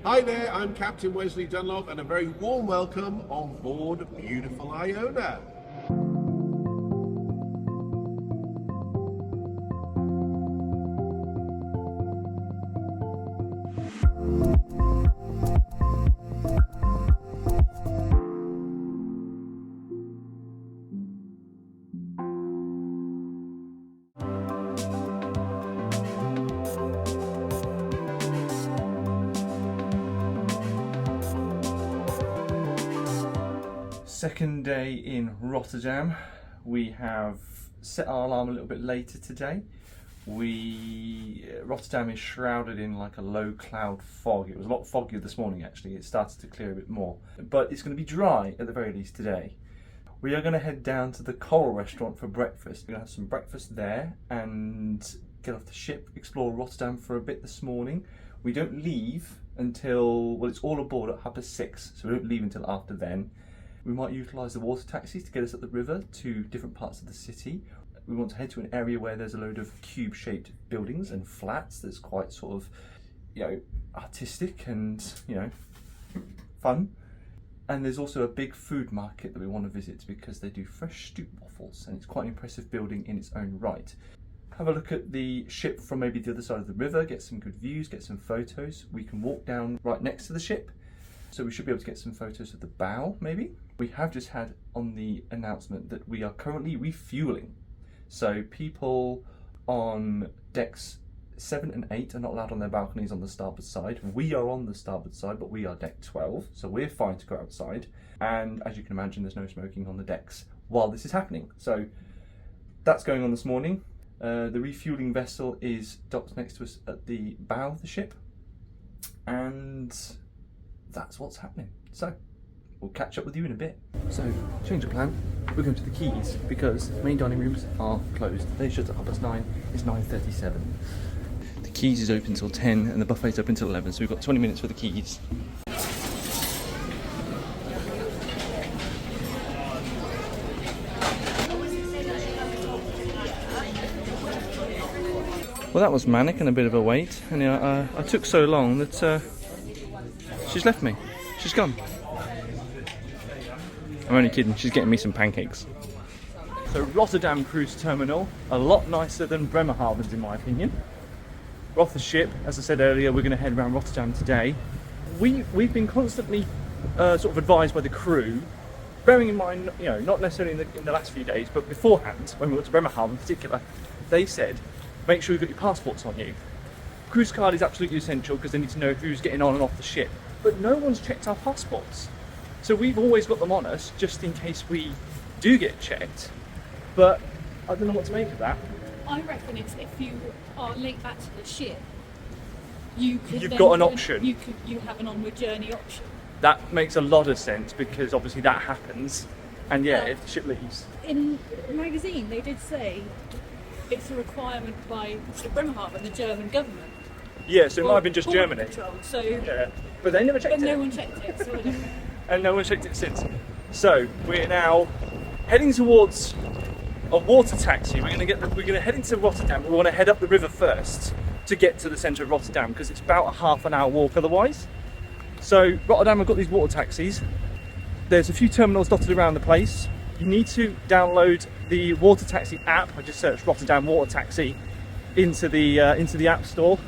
Hi there, I'm Captain Wesley Dunlop and a very warm welcome on board beautiful Iona. Second day in Rotterdam. We have set our alarm a little bit later today. Rotterdam is shrouded in like a low cloud fog. It was a lot foggier this morning actually. It started to clear a bit more, but it's going to be dry at the very least today. We are going to head down to the Coral restaurant for breakfast. We're going to have some breakfast there and get off the ship, explore Rotterdam for a bit this morning. We don't leave until, well, it's all aboard at 6:30, so we don't leave until after then. We might utilise the water taxis to get us up the river to different parts of the city. We want to head to an area where there's a load of cube-shaped buildings and flats that's quite sort of, artistic and, fun. And there's also a big food market that we want to visit because they do fresh Stroopwafels, and it's quite an impressive building in its own right. Have a look at the ship from maybe the other side of the river, get some good views, get some photos. We can walk down right next to the ship, so we should be able to get some photos of the bow, maybe. We have just had on the announcement that we are currently refueling. So people on decks 7 and 8 are not allowed on their balconies on the starboard side. We are on the starboard side, but we are deck 12, so we're fine to go outside. And as you can imagine, there's no smoking on the decks while this is happening. So that's going on this morning. The refueling vessel is docked next to us at the bow of the ship. And that's what's happening. So we'll catch up with you in a bit. So, change of plan. We're going to the quays because main dining rooms are closed. They shut at 9:30. It's 9:37. The quays is open till 10 and the buffet's open till 11. So we've got 20 minutes for the quays. Well, that was manic and a bit of a wait. And I took so long that she's left me. She's gone. I'm only kidding, she's getting me some pancakes. So Rotterdam Cruise Terminal, a lot nicer than Bremerhaven's in my opinion. We're off the ship, as I said earlier, we're going to head around Rotterdam today. We've been constantly sort of advised by the crew, bearing in mind, not necessarily in the last few days, but beforehand, when we went to Bremerhaven in particular, they said, make sure you've got your passports on you. Cruise card is absolutely essential because they need to know who's getting on and off the ship. But no one's checked our passports. So we've always got them on us just in case we do get checked. But I don't know what to make of that. I reckon it's if you are late back to the ship, you've got an option. You have an onward journey option. That makes a lot of sense because obviously that happens. And yeah, if the ship leaves. In the magazine they did say it's a requirement by Bremerhaven, the German government. Yeah, so it might have been just Germany. Control, so yeah, but they never checked it. No one checked it. So I don't know. And no one checked it since. So we're now heading towards a water taxi. We're going to head into Rotterdam. We want to head up the river first to get to the centre of Rotterdam because it's about a half an hour walk otherwise. So Rotterdam have got these water taxis. There's a few terminals dotted around the place. You need to download the water taxi app. I just searched Rotterdam water taxi into the app store.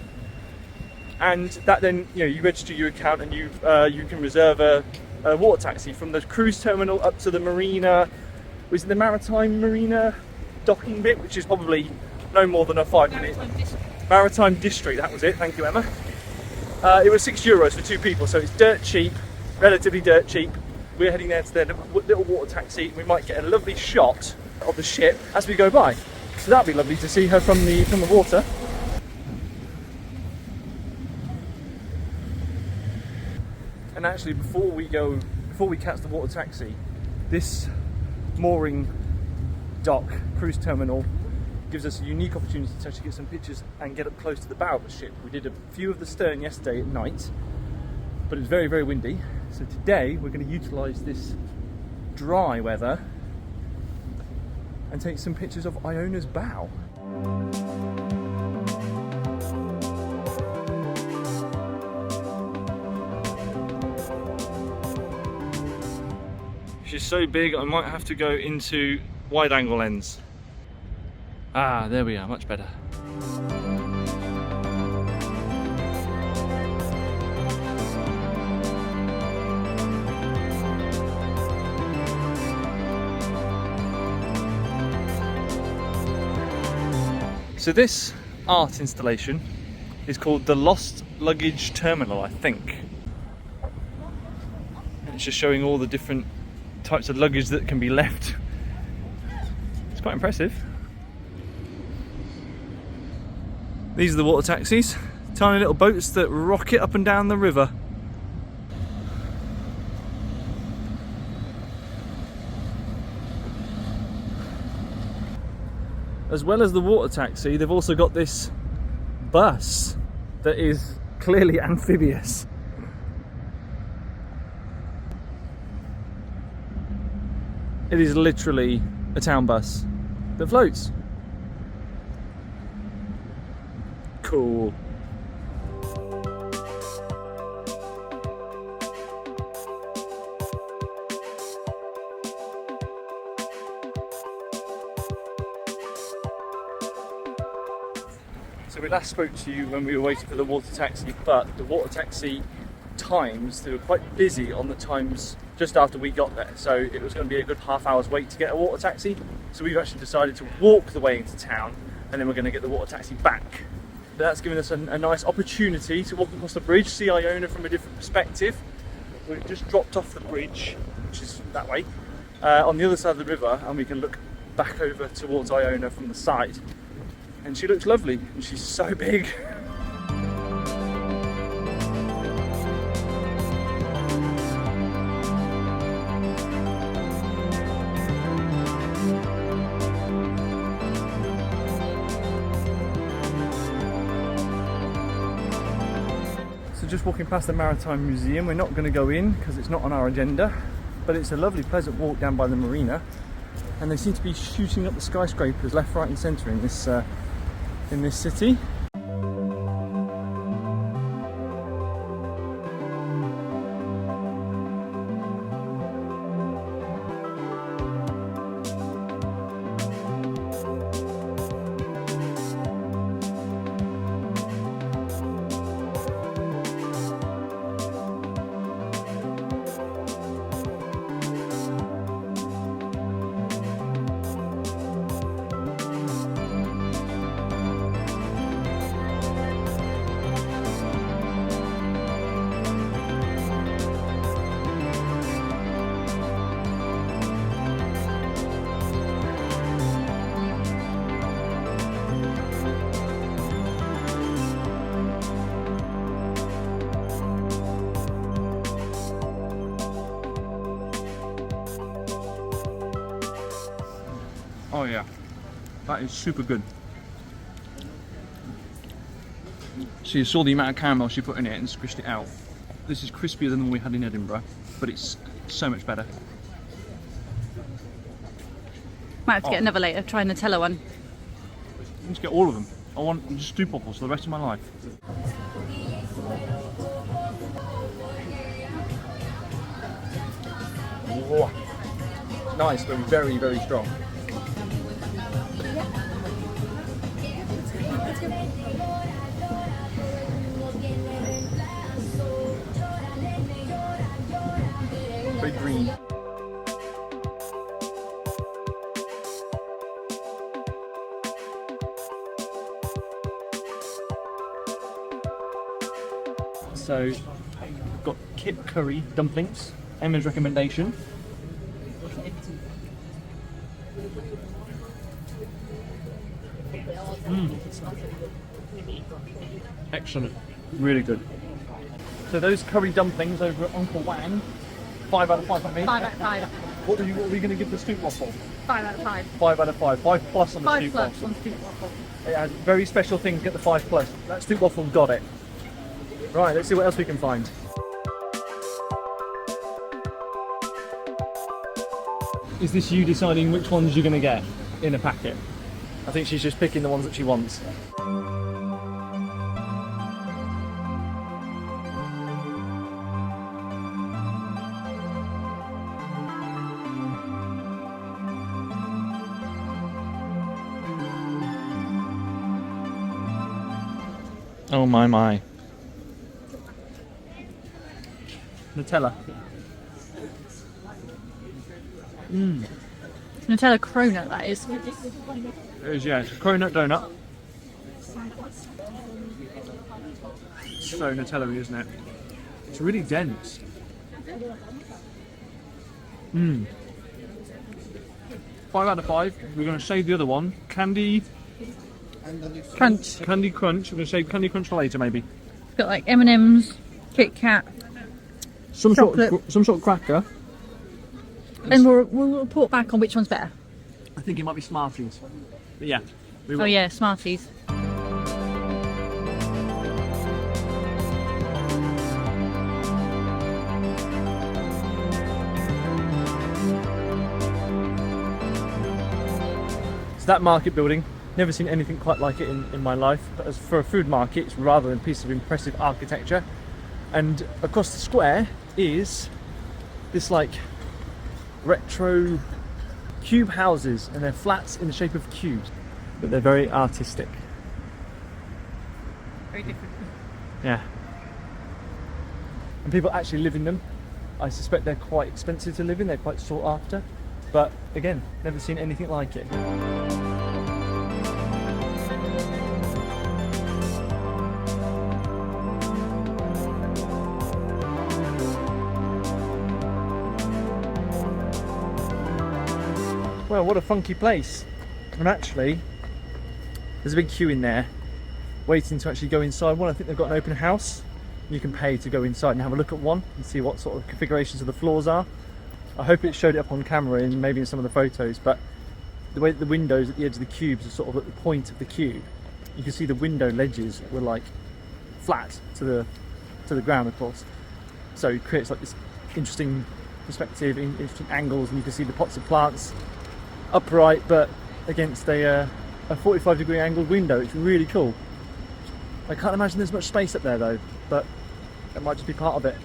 And that then, you register your account and you can reserve a water taxi from the cruise terminal up to the marina. Was it the maritime marina docking bit, which is probably no more than a 5-minute maritime district. That was it. Thank you, Emma. It was €6 for 2 people, so it's dirt cheap, relatively dirt cheap. We're heading there to their little water taxi. We might get a lovely shot of the ship as we go by. So that'd be lovely to see her from the water. And actually, before we catch the water taxi, this mooring dock cruise terminal gives us a unique opportunity to actually get some pictures and get up close to the bow of the ship. We did a few of the stern yesterday at night, but it was very, very windy. So today we're going to utilise this dry weather and take some pictures of Iona's bow. She's so big I might have to go into wide angle lens. Ah, there we are, much better. So this art installation is called the Lost Luggage Terminal, I think. And it's just showing all the different types of luggage that can be left. It's quite impressive. These are the water taxis, tiny little boats that rocket up and down the river. As well as the water taxi, they've also got this bus that is clearly amphibious. It is literally a town bus that floats. Cool. So we last spoke to you when we were waiting for the water taxi, but the water taxi times, they were quite busy on the times just after we got there, so it was going to be a good half-hour's wait to get a water taxi. So we've actually decided to walk the way into town, and then we're going to get the water taxi back. But that's given us a nice opportunity to walk across the bridge, see Iona from a different perspective. We've just dropped off the bridge, which is that way, on the other side of the river, and we can look back over towards Iona from the side. And she looks lovely, and she's so big. So just walking past the Maritime Museum, we're not going to go in because it's not on our agenda, but it's a lovely pleasant walk down by the marina, and they seem to be shooting up the skyscrapers left, right and centre in this city. Oh yeah, that is super good. So you saw the amount of caramel she put in it and squished it out. This is crispier than the one we had in Edinburgh, but it's so much better. Might have to get another later, try Nutella one. Let's get all of them. I want Stroopwafels for the rest of my life. Whoa. Nice, but very, very strong. Very green. So, we've got kit curry dumplings, Emma's recommendation. Excellent, really good. So those curry dumplings over at Uncle Wang, 5 out of 5 for me. 5 out of 5. What are you going to give the Stroopwafel? 5 out of 5. 5 out of 5. 5 plus on the 5 Stroopwafel. plus on Stroopwafel. It has very special things. Get the 5 plus. That Stroopwafel got it. Right, let's see what else we can find. Is this you deciding which ones you're going to get in a packet? I think she's just picking the ones that she wants. Oh my. Nutella. Nutella cronut, that is. It is, yeah. It's a cronut donut. So Nutella-y, isn't it? It's really dense. 5 out of 5. We're going to save the other one. Candy Crunch. Crunch. We're going to save Candy Crunch for later, maybe. Got like M&M's, Kit Kat, Some sort chocolate. of cracker. And we'll report back on which one's better. I think it might be Smarties. But yeah. We will. Oh yeah, Smarties. That market building, never seen anything quite like it in my life. But as for a food market, it's rather than a piece of impressive architecture. And across the square is this like retro cube houses, and they're flats in the shape of cubes, but they're very artistic. Very different. Yeah. And people actually live in them. I suspect they're quite expensive to live in, they're quite sought after. But again, never seen anything like it. Well, what a funky place. And actually, there's a big queue in there waiting to actually go inside one. I think they've got an open house. You can pay to go inside and have a look at one and see what sort of configurations of the floors are. I hope it showed it up on camera and maybe in some of the photos, but the way that the windows at the edge of the cubes are sort of at the point of the cube, you can see the window ledges were like flat to the ground, of course. So it creates like this interesting perspective, interesting angles, and you can see the pots of plants upright but against a 45-degree angled window. It's really cool. I can't imagine there's much space up there though, but that might just be part of it.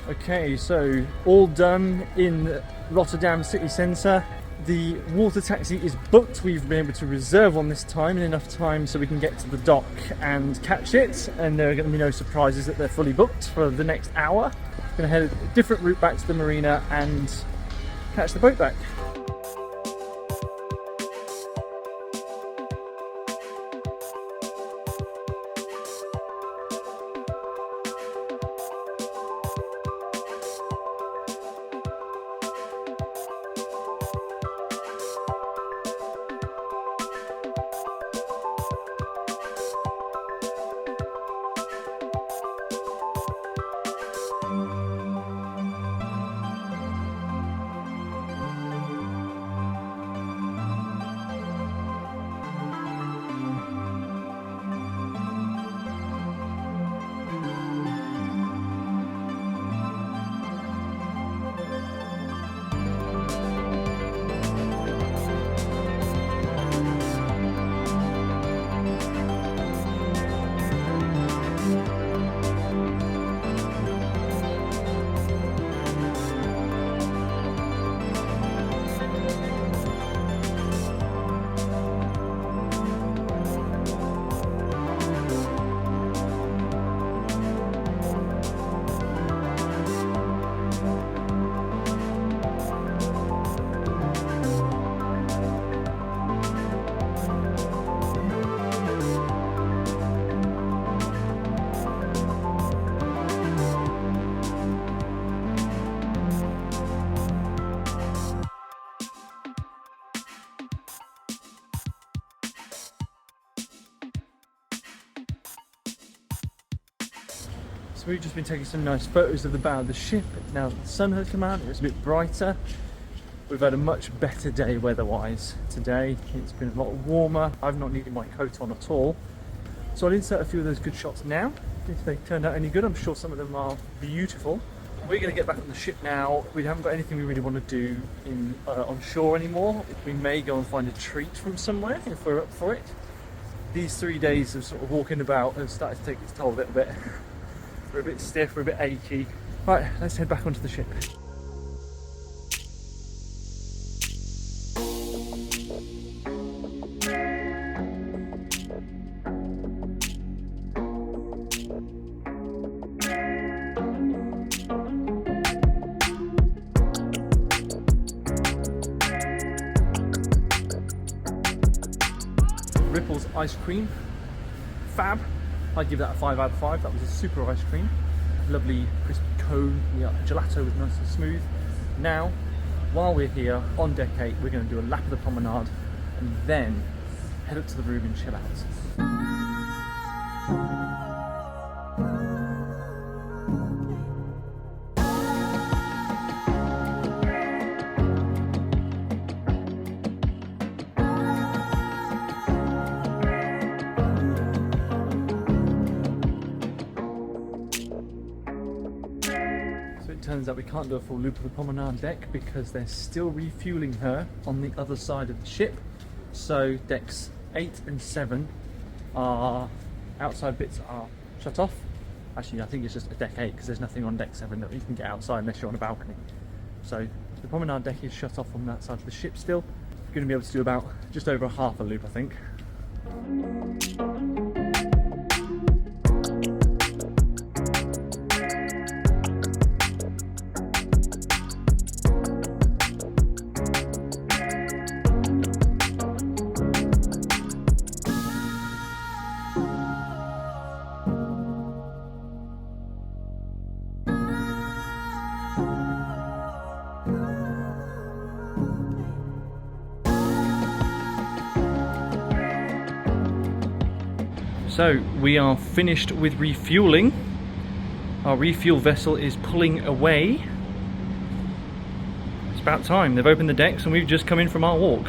Okay, so all done in Rotterdam city centre. The water taxi is booked. We've been able to reserve one this time in enough time so we can get to the dock and catch it, and there are going to be no surprises that they're fully booked for the next hour. We're going to head a different route back to the marina and catch the boat back. So we've just been taking some nice photos of the bow of the ship. Now the sun has come out, it's a bit brighter. We've had a much better day weather-wise today. It's been a lot warmer. I've not needed my coat on at all. So I'll insert a few of those good shots now. If they turned out any good, I'm sure some of them are beautiful. We're going to get back on the ship now. We haven't got anything we really want to do on shore anymore. We may go and find a treat from somewhere if we're up for it. These 3 days of sort of walking about have started to take its toll a little bit. We're a bit stiff, we're a bit achy. Right, let's head back onto the ship. ice cream. Fab. I'd give that a 5 out of 5. That was a super ice cream. Lovely crispy cone. Yeah, gelato was nice and smooth. Now, while we're here on deck 8, we're going to do a lap of the promenade and then head up to the room and chill out. Turns out we can't do a full loop of the promenade deck because they're still refueling her on the other side of the ship. So decks 8 and 7 are outside bits are shut off. Actually, I think it's just a deck 8 because there's nothing on deck 7 that you can get outside unless you're on a balcony. So the promenade deck is shut off on that side of the ship still. We're going to be able to do about just over half a loop, I think. So we are finished with refueling. Our refuel vessel is pulling away. It's about time. They've opened the decks and we've just come in from our walk.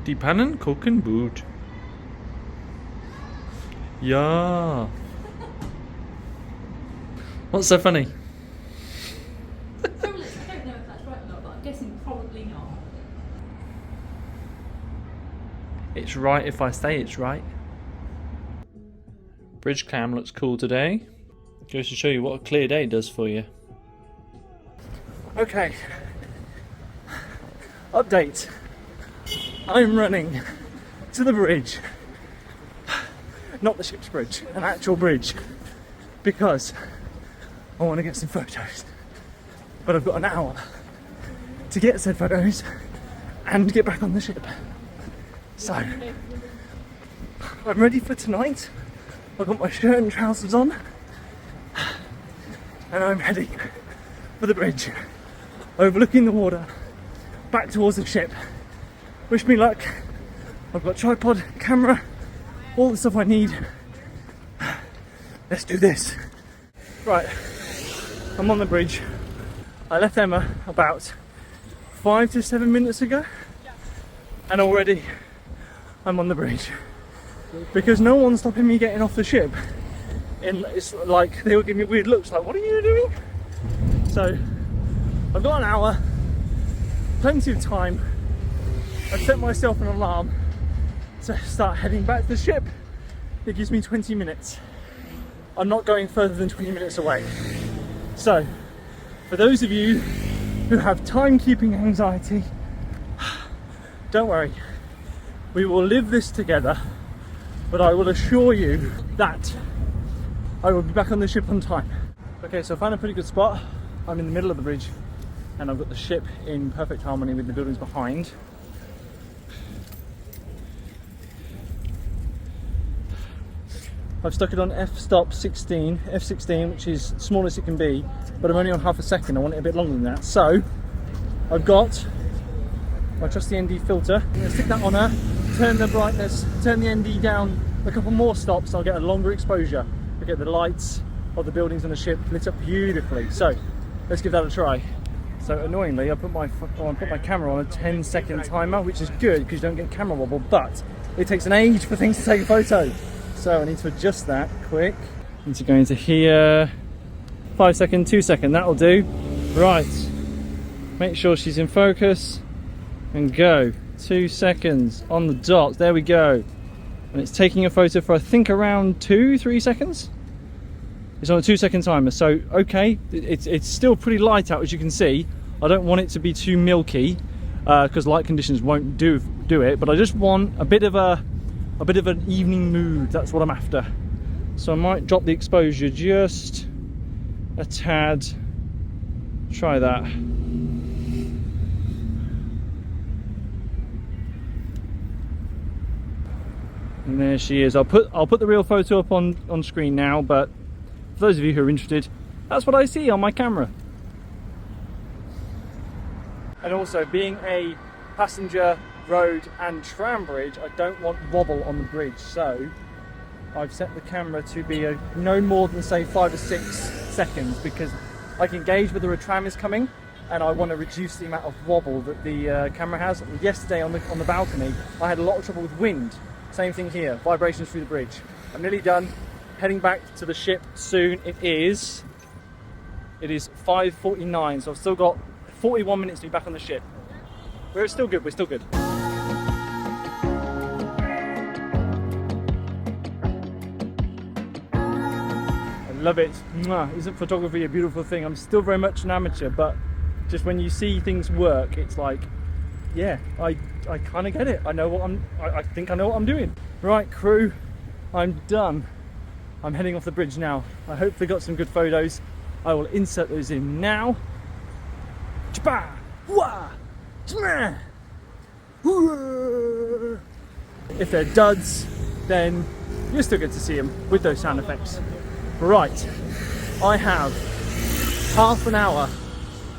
Die Pannen gucken gut. Ja. What's so funny? I don't know if that's right or not, but I'm guessing probably not. It's right if I say it's right. Bridge cam looks cool today. Goes to show you what a clear day does for you. Okay. Update. I'm running to the bridge. Not the ship's bridge, an actual bridge. Because I want to get some photos. But I've got an hour to get said photos and get back on the ship. So, I'm ready for tonight. I've got my shirt and trousers on. And I'm heading for the bridge, overlooking the water, back towards the ship. Wish me luck. I've got tripod, camera, all the stuff I need. Let's do this. Right, I'm on the bridge. I left Emma about 5 to 7 minutes ago, and already I'm on the bridge. Because no one's stopping me getting off the ship. And it's like they were giving me weird looks like, what are you doing? So I've got an hour, plenty of time. I've set myself an alarm to start heading back to the ship. It gives me 20 minutes. I'm not going further than 20 minutes away. So, for those of you who have timekeeping anxiety, don't worry. We will live this together, but I will assure you that I will be back on the ship on time. Okay, so I found a pretty good spot. I'm in the middle of the bridge and I've got the ship in perfect harmony with the buildings behind. I've stuck it on F16, which is smallest it can be, but I'm only on half a second. I want it a bit longer than that. So I've got my trusty ND filter. I'm going to stick that on her, turn the brightness, turn the ND down a couple more stops, and I'll get a longer exposure. I'll get the lights of the buildings on the ship lit up beautifully. So let's give that a try. So annoyingly, I put my camera on a 10-second timer, which is good because you don't get camera wobble, but it takes an age for things to take a photo. So I need to adjust that quick. I need to go into here. 5 second, 2 second, that'll do. Right. Make sure she's in focus. And go. 2 seconds on the dot. There we go. And it's taking a photo for I think around 2-3 seconds. It's on a 2-second timer, so okay, it's still pretty light out as you can see. I don't want it to be too milky because light conditions won't do it, but I just want a bit of an evening mood. That's what I'm after. So I might drop the exposure just a tad. Try that. And there she is. I'll put the real photo up on screen now, but for those of you who are interested, that's what I see on my camera. And also, being a passenger, road and tram bridge, I don't want wobble on the bridge, so I've set the camera to be no more than say 5 or 6 seconds, because I can gauge whether a tram is coming and I want to reduce the amount of wobble that the camera has. Yesterday on the balcony, I had a lot of trouble with wind. Same thing here, vibrations through the bridge. I'm nearly done, heading back to the ship soon. It is 5:49, so I've still got 41 minutes to be back on the ship. We're still good, we're still good. I love it. Mwah. Isn't photography a beautiful thing? I'm still very much an amateur, but just when you see things work, it's like, yeah, I kind of get it. I know what I think I know what I'm doing. Right, crew, I'm done. I'm heading off the bridge now. I hopefully got some good photos. I will insert those in now. If they're duds, then you're still good to see them with those sound effects. Right, I have half an hour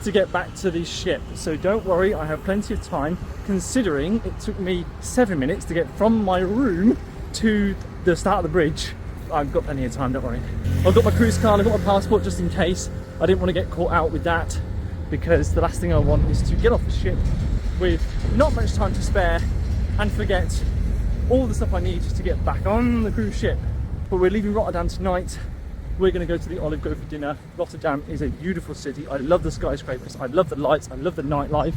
to get back to the ship, so don't worry, I have plenty of time, considering it took me 7 minutes to get from my room to the start of the bridge. I've got plenty of time, don't worry. I've got my cruise card, I've got my passport just in case. I didn't want to get caught out with that, because the last thing I want is to get off the ship with not much time to spare and forget all the stuff I need just to get back on the cruise ship. But we're leaving Rotterdam tonight. We're going to go to the Olive Grove for dinner. Rotterdam is a beautiful city. I love the skyscrapers, I love the lights, I love the nightlife.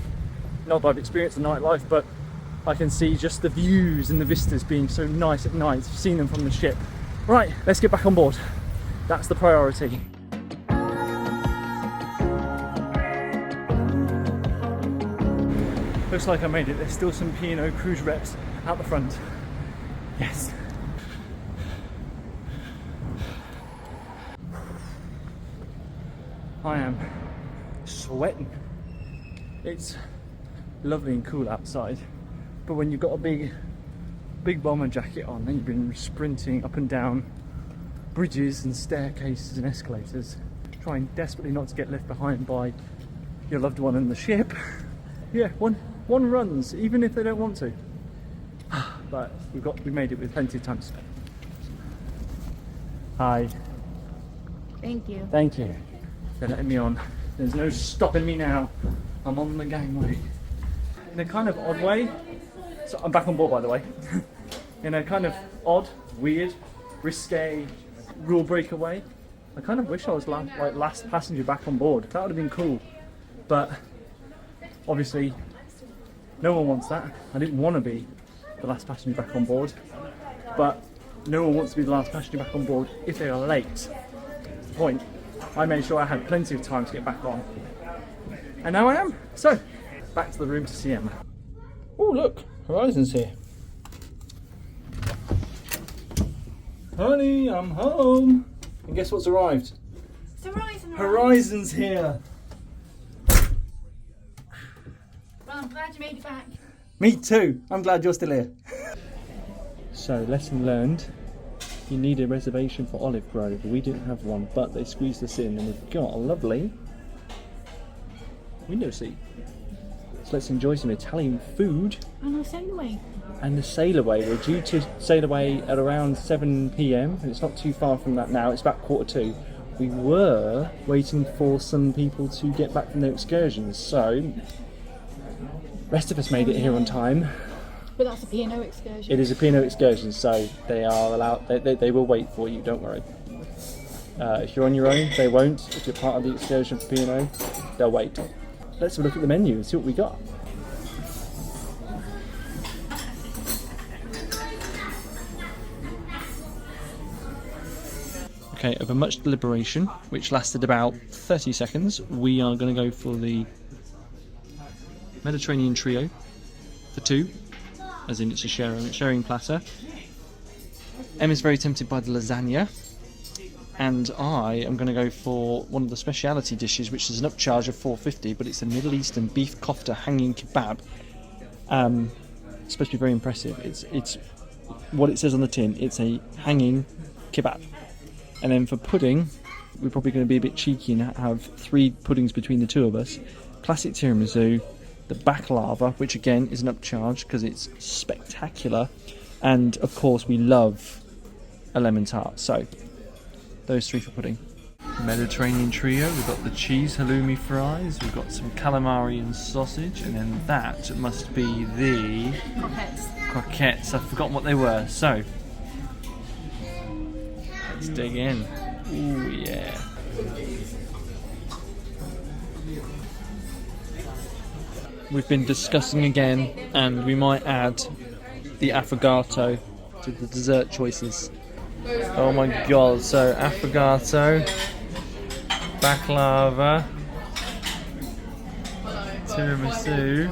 Not that I've experienced the nightlife, but I can see just the views and the vistas being so nice at night, seeing them from the ship. Right, let's get back on board. That's the priority. Looks like I made it. There's still some P&O cruise reps out the front. Yes. I am sweating. It's lovely and cool outside, but when you've got a big bomber jacket on, then you've been sprinting up and down bridges and staircases and escalators, trying desperately not to get left behind by your loved one in the ship. Yeah, one runs, even if they don't want to. But we made it with plenty of time to spare. Hi. Thank you. Thank you. They're letting me on. There's no stopping me now. I'm on the gangway. In a kind of odd way. So I'm back on board, by the way. In a kind of odd, weird, risque, rule breaker way. I kind of wish I was last passenger back on board. That would have been cool. But obviously, no one wants that. I didn't want to be the last passenger back on board. But no one wants to be the last passenger back on board if they are late. That's the point. I made sure I had plenty of time to get back on. And now I am. So, back to the room to see Emma. Oh look, Horizon's here. Honey, I'm home. And guess what's arrived? It's Horizon. Horizon's here. Well, I'm glad you made it back. Me too. I'm glad you're still here. So, lesson learned. You need a reservation for Olive Grove. We didn't have one, but they squeezed us in and we've got a lovely window seat. So let's enjoy some Italian food. And I'll sail away. And the sail away. We're due to sail away at around 7 PM and it's not too far from that now. It's about 1:45. We were waiting for some people to get back from their excursions, so rest of us made it here on time. But that's a P&O excursion. It is a P&O excursion, so they are allowed. They will wait for you. Don't worry. If you're on your own, they won't. If you're part of the excursion for P&O, they'll wait. Let's have a look at the menu and see what we got. Okay, over much deliberation, which lasted about 30 seconds, we are going to go for the Mediterranean trio for 2, as in it's a sharing platter. Emma's very tempted by the lasagna, and I am going to go for one of the speciality dishes, which is an upcharge of $4.50, but it's a Middle Eastern beef kofta hanging kebab. It's supposed to be very impressive. It's what it says on the tin. It's a hanging kebab. And then for pudding, we're probably going to be a bit cheeky and have 3 puddings between the 2 of us. Classic tiramisu, the baklava, which again is an upcharge because it's spectacular, and of course we love a lemon tart. So those 3 for pudding. Mediterranean trio, we've got the cheese halloumi fries, we've got some calamari and sausage, and then that must be the croquettes. I've forgotten what they were. So let's dig in. Ooh, yeah. We've been discussing again, and we might add the affogato to the dessert choices. Oh my god, so affogato, baklava, tiramisu,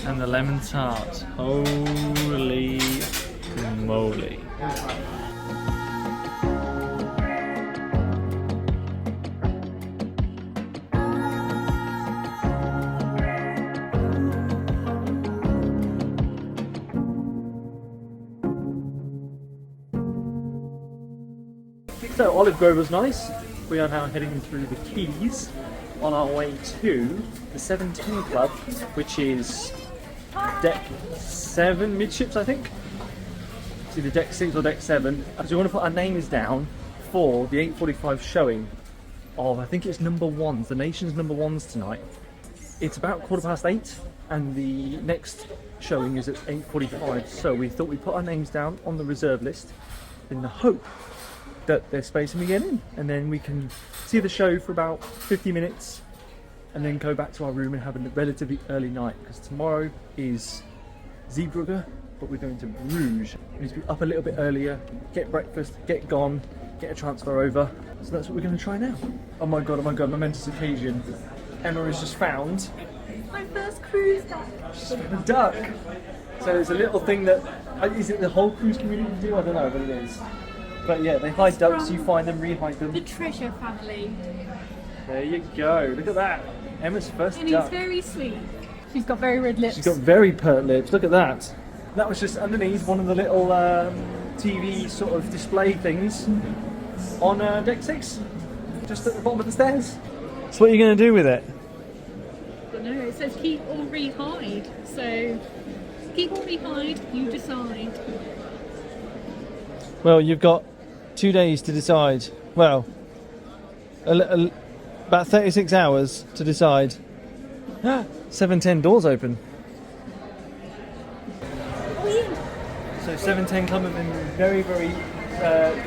and the lemon tart. Holy moly. So Olive Grove was nice. We are now heading through the quays on our way to the 710 Club, which is deck 7 midships, I think. It's either deck 6 or deck 7. So we want to put our names down for the 8:45 showing of, I think it's number 1s, the nation's number 1s tonight. It's about 8:15, and the next showing is at 8:45. So we thought we'd put our names down on the reserve list in the hope that there's space and we get in, and then we can see the show for about 50 minutes and then go back to our room and have a relatively early night, because tomorrow is Zeebrugge, but we're going to Bruges. We need to be up a little bit earlier, get breakfast, get gone, get a transfer over. So that's what we're going to try now. Oh my god, momentous occasion. Emma has just found My first cruise duck. she's found a duck. So it's a little thing that, is it the whole cruise community do? I don't know, but it is. But yeah, they hide ducks, you find them, re-hide them. The Treasure family. There you go, look at that. Emma's first And duck. he's very sweet. She's got very red lips. She's got very pert lips, look at that. That was just underneath one of the little TV sort of display things on deck 6, just at the bottom of the stairs. So what are you going to do with it? I don't know, it says keep or re-hide. So, keep or re-hide, you decide. Well, you've got 2 days to decide. Well, about 36 hours to decide. 7:10 doors open. So 7:10 Club have been very, very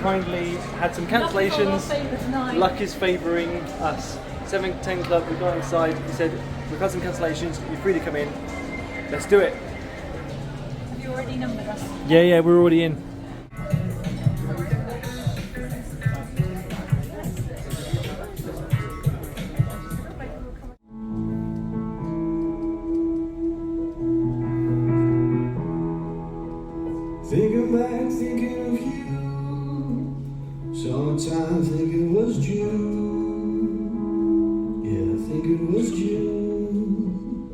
kindly had some cancellations. Luck is favouring us. 7:10 Club, we got inside. He said, we've had some cancellations. You're free to come in. Let's do it. Have you already numbered us? Yeah, we're already in. Thinking back, thinking of you. Summertime, think it was June. Yeah, I think it was June.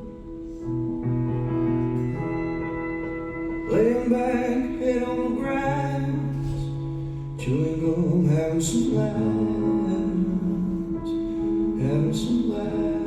Laying back, head on the grass, chewing gum, having some laughs, having some laughs.